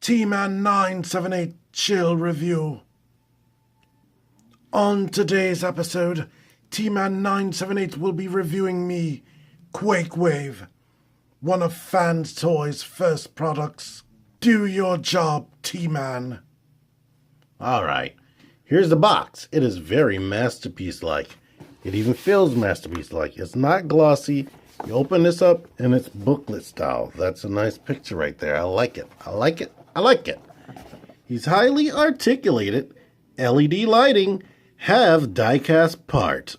T-Man 978 Chill Review. On today's episode, T-Man 978 will be reviewing me, QUAKEWAVE, one of Fans Toys' first products. Do your job, T-Man. Alright, here's the box. It is very masterpiece-like. It even feels masterpiece-like. It's not glossy. You open this up and it's booklet style. That's a nice picture right there. I like it. I like it. I like it. He's highly articulated. LED lighting. Have die-cast part.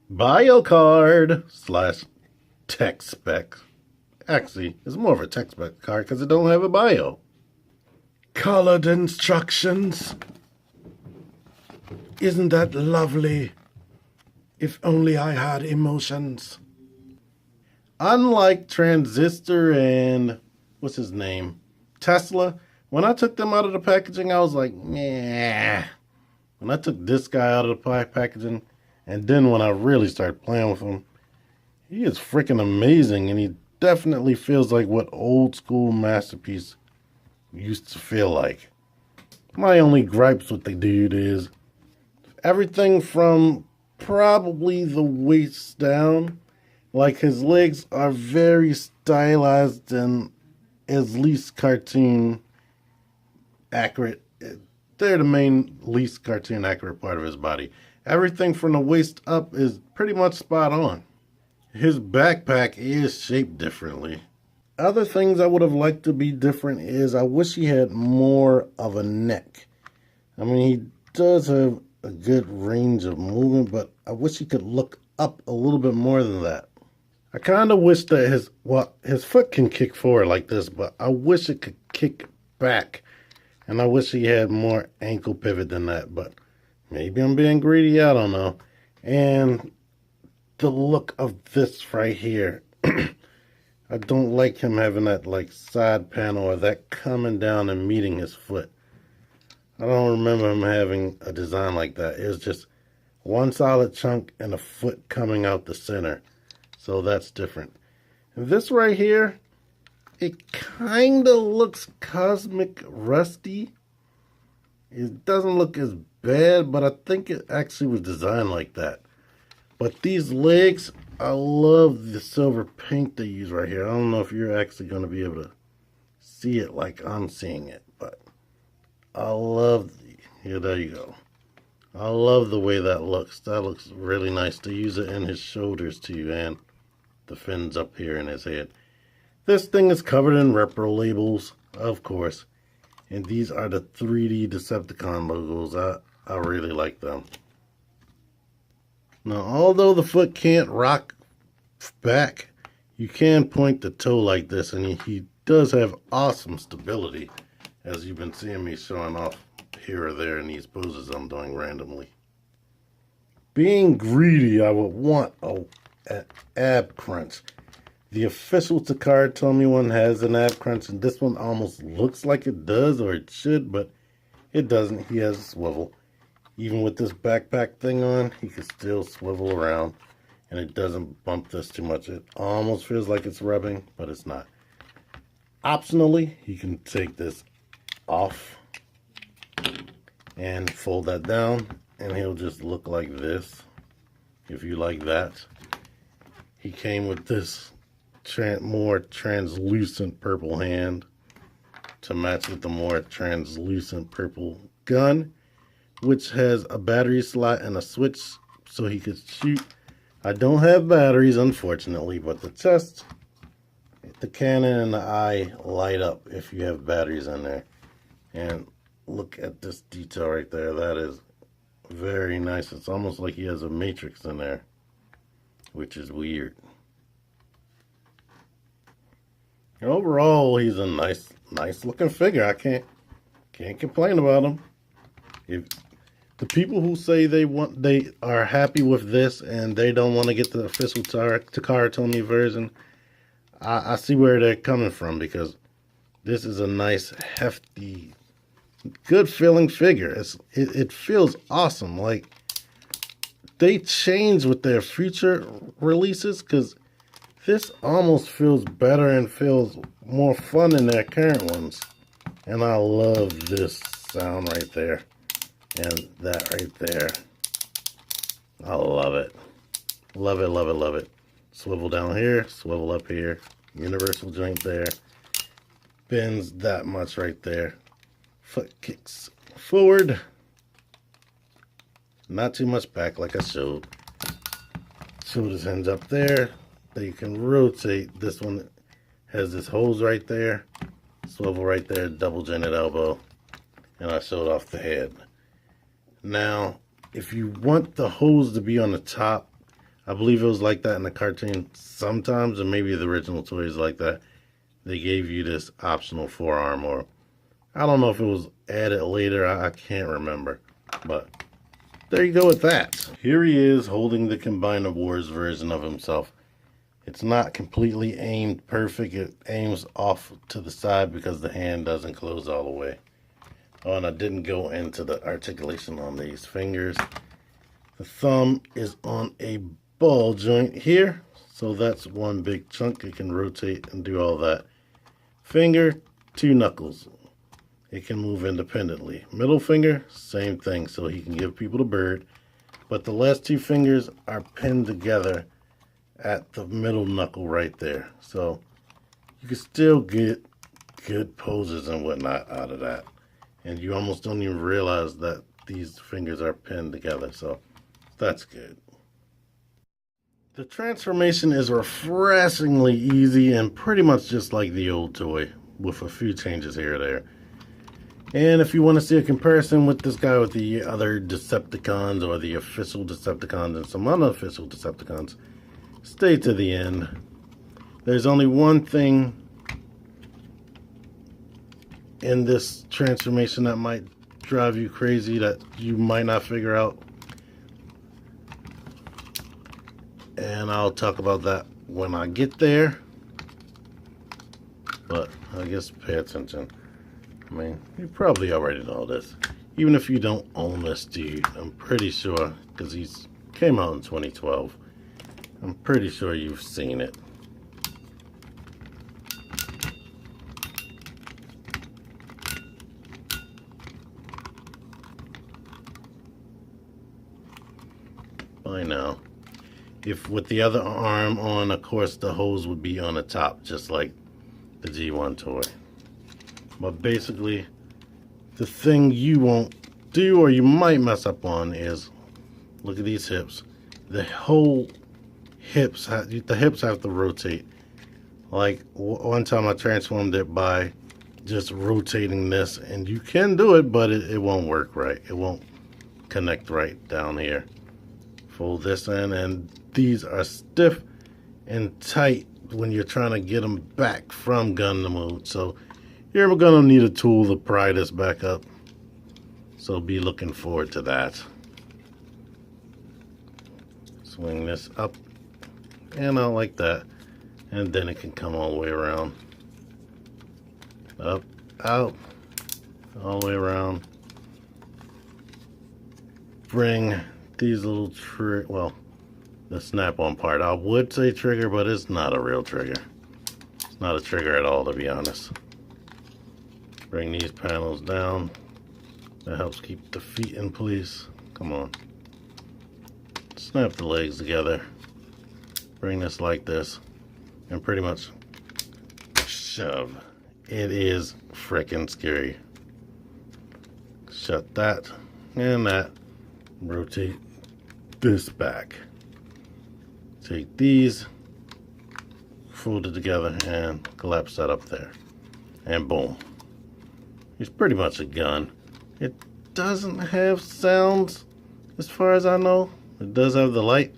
Bio card / tech spec. Actually, it's more of a tech spec card because it don't have a bio. Colored instructions. Isn't that lovely? If only I had emotions. Unlike Transistor and, what's his name? Tesla, when I took them out of the packaging, I was like, nah. When I took this guy out of the packaging, and then when I really started playing with him, he is freaking amazing, and he definitely feels like what old school Masterpiece used to feel like. My only gripes with the dude is everything from probably the waist down. Like, his legs are very stylized and is least cartoon accurate. They're the main least cartoon accurate part of his body. Everything from the waist up is pretty much spot on. His backpack is shaped differently. Other things I would have liked to be different is I wish he had more of a neck. I mean, he does have a good range of movement, but I wish he could look up a little bit more than that. I kind of wish that his foot can kick forward like this, but I wish it could kick back. And I wish he had more ankle pivot than that, but maybe I'm being greedy, I don't know. And the look of this right here. I don't like him having that like side panel or that coming down and meeting his foot. I don't remember him having a design like that. It was just one solid chunk and a foot coming out the center. So that's different. And this right here, it kind of looks cosmic rusty. It doesn't look as bad, but I think it actually was designed like that. But these legs, I love the silver paint they use right here. I don't know if you're actually going to be able to see it like I'm seeing it, but I love here, there you go. I love the way that looks. That looks really nice to use it in his shoulders too, and the fins up here in his head. This thing is covered in repro labels, of course. And these are the 3D Decepticon logos. I really like them. Now, although the foot can't rock back, you can point the toe like this, and he does have awesome stability, as you've been seeing me showing off here or there in these poses I'm doing randomly. Being greedy, I would want an ab crunch. The official Takara Tomy one has an ab crunch, and this one almost looks like it does, or it should, but it doesn't. He has a swivel. Even with this backpack thing on, he can still swivel around, and it doesn't bump this too much. It almost feels like it's rubbing, but it's not. Optionally, you can take this off and fold that down, and he'll just look like this, if you like that. He came with this more translucent purple hand to match with the more translucent purple gun, which has a battery slot and a switch so he could shoot. I don't have batteries, unfortunately, but the chest, the cannon, and the eye light up if you have batteries in there. And look at this detail right there. That is very nice. It's almost like he has a matrix in there, which is weird. Overall, he's a nice looking figure. I can't complain about him. If the people who say they are happy with this and they don't want to get the official Takara Tomy version, I see where they're coming from, because this is a nice, hefty, good feeling figure. It feels awesome. Like, they change with their future releases, because this almost feels better and feels more fun than their current ones. And I love this sound right there. And that right there. I love it. Love it, love it, love it. Swivel down here, swivel up here. Universal joint there. Bends that much right there. Foot kicks forward. Not too much back like I showed. Shoulders hinge up there. Then you can rotate. This one has this hose right there. Swivel right there, double jointed elbow. And I showed off the head. Now, if you want the hose to be on the top, I believe it was like that in the cartoon sometimes, and maybe the original toy is like that. They gave you this optional forearm, or I don't know if it was added later. I can't remember. But there you go with that. Here he is holding the Combiner Wars version of himself. It's not completely aimed perfect. It aims off to the side because the hand doesn't close all the way. Oh, and I didn't go into the articulation on these fingers. The thumb is on a ball joint here. So that's one big chunk. It can rotate and do all that. Finger, 2 knuckles. It can move independently. Middle finger, same thing. So he can give people the bird. But the last 2 fingers are pinned together at the middle knuckle right there. So you can still get good poses and whatnot out of that. And you almost don't even realize that these fingers are pinned together. So that's good. The transformation is refreshingly easy and pretty much just like the old toy with a few changes here or there. And if you want to see a comparison with this guy with the other Decepticons or the official Decepticons and some unofficial Decepticons, stay to the end. There's only one thing in this transformation that might drive you crazy that you might not figure out. And I'll talk about that when I get there. But I guess pay attention. I mean, you probably already know this. Even if you don't own this dude, I'm pretty sure, because he's came out in 2012. I'm pretty sure you've seen it. By now. If with the other arm on, of course, the hose would be on the top, just like the G1 toy. But basically, the thing you won't do or you might mess up on is, look at these hips. The whole hips, the hips have to rotate. Like one time I transformed it by just rotating this, and you can do it, but it won't work right. It won't connect right down here. Fold this in, and these are stiff and tight when you're trying to get them back from gun to mode. So you're gonna need a tool to pry this back up. So be looking forward to that. Swing this up and out like that, and then it can come all the way around. Up, out, all the way around. Bring these little the snap-on part. I would say trigger, but it's not a real trigger. It's not a trigger at all, to be honest. Bring these panels down. That helps keep the feet in place. Come on. Snap the legs together. Bring this like this. And pretty much shove. It is freaking scary. Shut that and that. Rotate this back. Take these, fold it together, and collapse that up there. And boom. It's pretty much a gun. It doesn't have sounds as far as I know. It does have the light.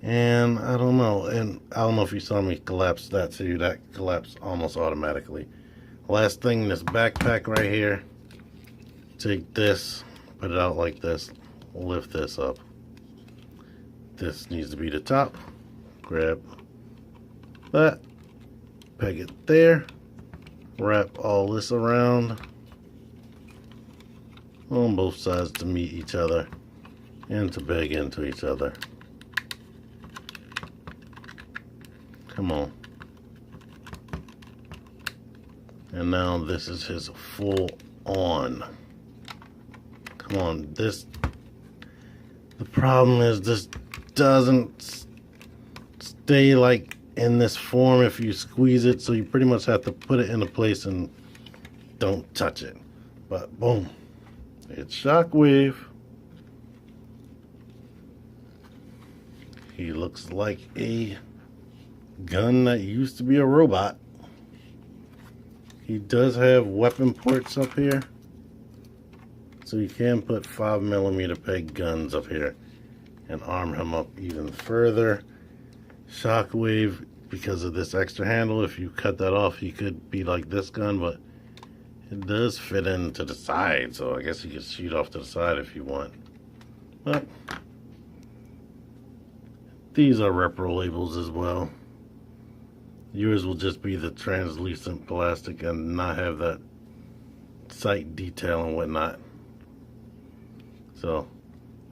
And I don't know. And I don't know if you saw me collapse that too. That collapsed almost automatically. Last thing, this backpack right here. Take this, put it out like this. Lift this up. This needs to be the top. Grab that. Peg it there. Wrap all this around on both sides to meet each other and to peg into each other. Come on. And now this is his full on. Come on, the problem is this doesn't stay like in this form if you squeeze it, so you pretty much have to put it into place and don't touch it. But boom, it's Shockwave. He looks like a gun that used to be a robot. He does have weapon ports up here, so you can put 5mm peg guns up here and arm him up even further. Shockwave, because of this extra handle, if you cut that off, he could be like this gun, but it does fit into the side, so I guess you could shoot off to the side if you want. But these are repro labels as well. Yours will just be the translucent plastic and not have that sight detail and whatnot. So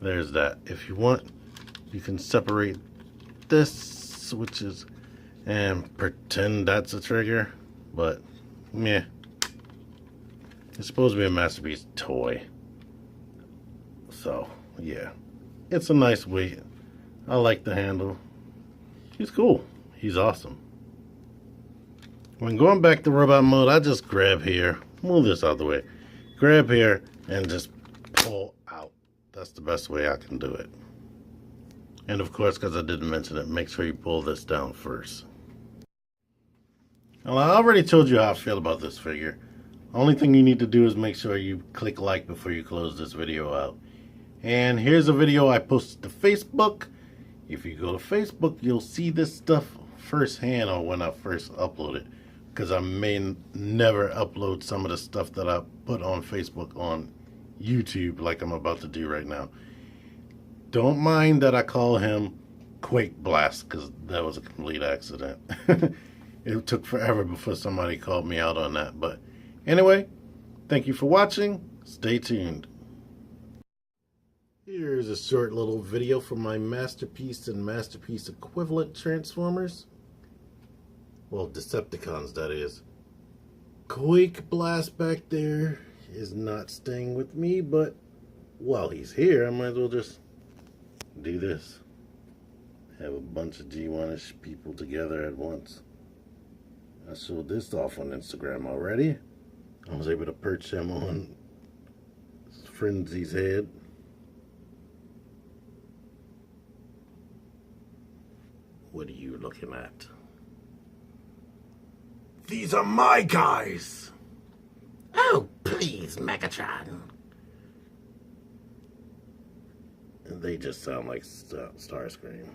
there's that. If you want, you can separate this switches and pretend that's a trigger, but meh. It's supposed to be a Masterpiece toy. So yeah, it's a nice weight. I like the handle. He's cool. He's awesome. When going back to robot mode, I just grab here, move this out of the way, grab here and just pull out. That's the best way I can do it. And of course, because I didn't mention it, make sure you pull this down first. Well, I already told you how I feel about this figure. Only thing you need to do is make sure you click like before you close this video out. And here's a video I posted to Facebook. If you go to Facebook, you'll see this stuff firsthand or when I first upload it, because I may never upload some of the stuff that I put on Facebook on YouTube like I'm about to do right now. Don't mind that I call him Quake Blast, because that was a complete accident. It took forever before somebody called me out on that. But anyway, thank you for watching. Stay tuned. Here's a short little video from my Masterpiece and Masterpiece equivalent Transformers. Well, Decepticons, that is. Quake Blast back there is not staying with me, but while he's here, I might as well just do this. Have a bunch of G1-ish people together at once. I showed this off on Instagram already. I was able to perch him on Frenzy's head. What are you looking at? These are my guys! Oh, please, Megatron. And they just sound like Starscream.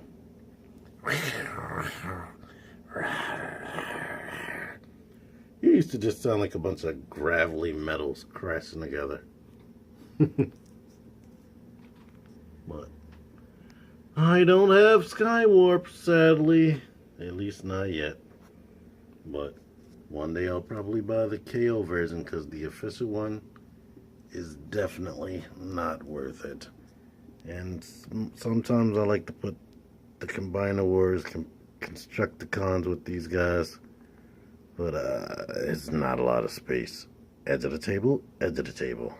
You used to just sound like a bunch of gravelly metals crashing together. But I don't have Skywarp, sadly. At least not yet. But one day I'll probably buy the KO version, because the official one is definitely not worth it. And sometimes I like to put the Combiner Wars, Constructicons with these guys. But it's not a lot of space. Edge of the table, edge of the table.